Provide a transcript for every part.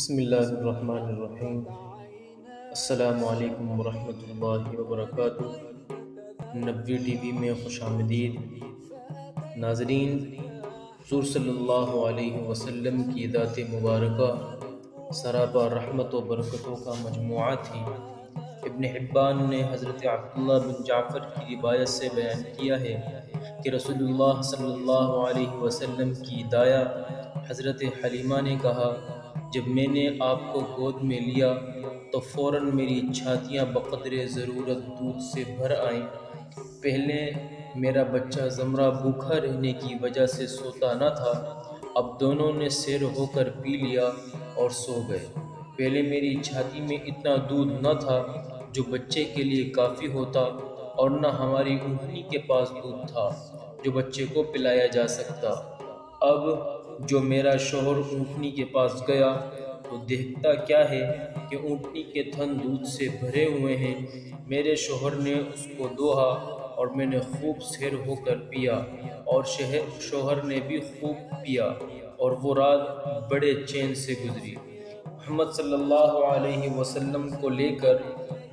بسم اللہ الرحمن الرحیم۔ السلام علیکم ورحمۃ اللہ وبرکاتہ۔ نبوی ٹی وی میں خوش آمدید۔ ناظرین، حضور صلی اللہ علیہ وسلم کی ذات مبارکہ سراپا رحمت و برکتوں کا مجموعہ تھی۔ ابن حبان نے حضرت عبداللہ بن جعفر کی روایت سے بیان کیا ہے کہ رسول اللہ صلی اللہ علیہ وسلم کی دایا حضرت حلیمہ نے کہا، جب میں نے آپ کو گود میں لیا تو فوراً میری چھاتیاں بقدر ضرورت دودھ سے بھر آئیں۔ پہلے میرا بچہ زمرہ بھوکا رہنے کی وجہ سے سوتا نہ تھا، اب دونوں نے سیر ہو کر پی لیا اور سو گئے۔ پہلے میری چھاتی میں اتنا دودھ نہ تھا جو بچے کے لیے کافی ہوتا، اور نہ ہماری اونٹنی کے پاس دودھ تھا جو بچے کو پلایا جا سکتا۔ اب جو میرا شوہر اونٹنی کے پاس گیا تو دیکھتا کیا ہے کہ اونٹنی کے تھن دودھ سے بھرے ہوئے ہیں۔ میرے شوہر نے اس کو دوہا اور میں نے خوب سیر ہو کر پیا، اور شوہر نے بھی خوب پیا، اور وہ رات بڑے چین سے گزری۔ محمد صلی اللہ علیہ وسلم کو لے کر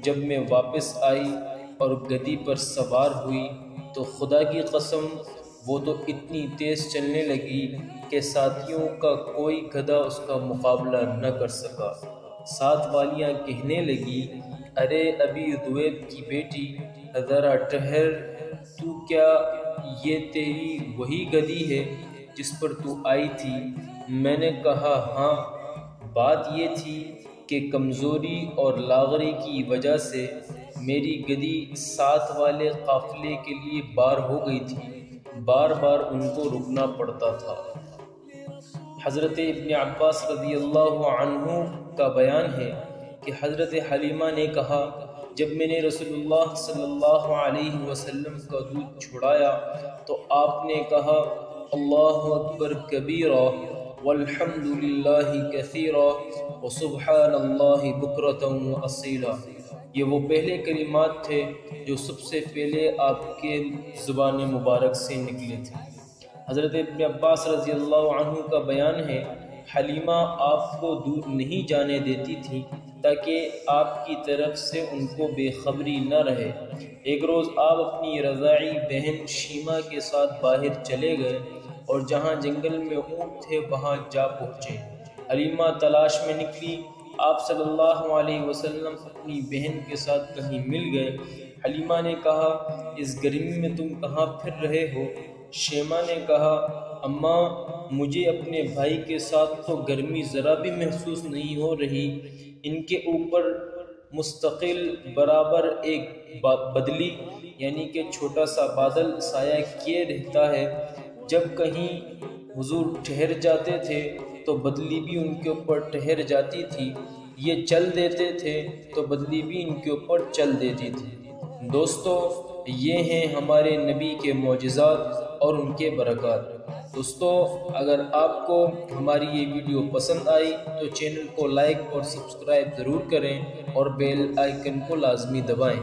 جب میں واپس آئی اور گدی پر سوار ہوئی تو خدا کی قسم وہ تو اتنی تیز چلنے لگی کہ ساتھیوں کا کوئی گدھا اس کا مقابلہ نہ کر سکا۔ ساتھ والیاں کہنے لگی، ارے ابی ذؤیب کی بیٹی، ذرا ٹھہر، تو کیا یہ تیری وہی گدھی ہے جس پر تو آئی تھی؟ میں نے کہا ہاں۔ بات یہ تھی کہ کمزوری اور لاغری کی وجہ سے میری گدھی ساتھ والے قافلے کے لیے بار ہو گئی تھی، بار بار ان کو رکنا پڑتا تھا۔ حضرت ابن عباس رضی اللہ عنہ کا بیان ہے کہ حضرت حلیمہ نے کہا، جب میں نے رسول اللہ صلی اللہ علیہ وسلم کا دودھ چھڑایا تو آپ نے کہا، اللہ اکبر کبیرا والحمد للہ کثیرا وسبحان اللہ بکرۃ واصیلا۔ یہ وہ پہلے کلمات تھے جو سب سے پہلے آپ کے زبان مبارک سے نکلے تھے۔ حضرت ابن عباس رضی اللہ عنہ کا بیان ہے، حلیمہ آپ کو دودھ نہیں جانے دیتی تھی تاکہ آپ کی طرف سے ان کو بے خبری نہ رہے۔ ایک روز آپ اپنی رضاعی بہن شیمہ کے ساتھ باہر چلے گئے اور جہاں جنگل میں اونٹ تھے وہاں جا پہنچے۔ حلیمہ تلاش میں نکلی۔ آپ صلی اللہ علیہ وسلم اپنی بہن کے ساتھ کہیں مل گئے۔ حلیمہ نے کہا، اس گرمی میں تم کہاں پھر رہے ہو؟ شیمہ نے کہا، اماں مجھے اپنے بھائی کے ساتھ تو گرمی ذرا بھی محسوس نہیں ہو رہی، ان کے اوپر مستقل برابر ایک بدلی یعنی کہ چھوٹا سا بادل سایہ کیے رہتا ہے۔ جب کہیں حضور ٹھہر جاتے تھے تو بدلی بھی ان کے اوپر ٹھہر جاتی تھی، یہ چل دیتے تھے تو بدلی بھی ان کے اوپر چل دیتی تھی۔ دوستو، یہ ہیں ہمارے نبی کے معجزات اور ان کے برکات۔ دوستو، اگر آپ کو ہماری یہ ویڈیو پسند آئی تو چینل کو لائک اور سبسکرائب ضرور کریں اور بیل آئیکن کو لازمی دبائیں۔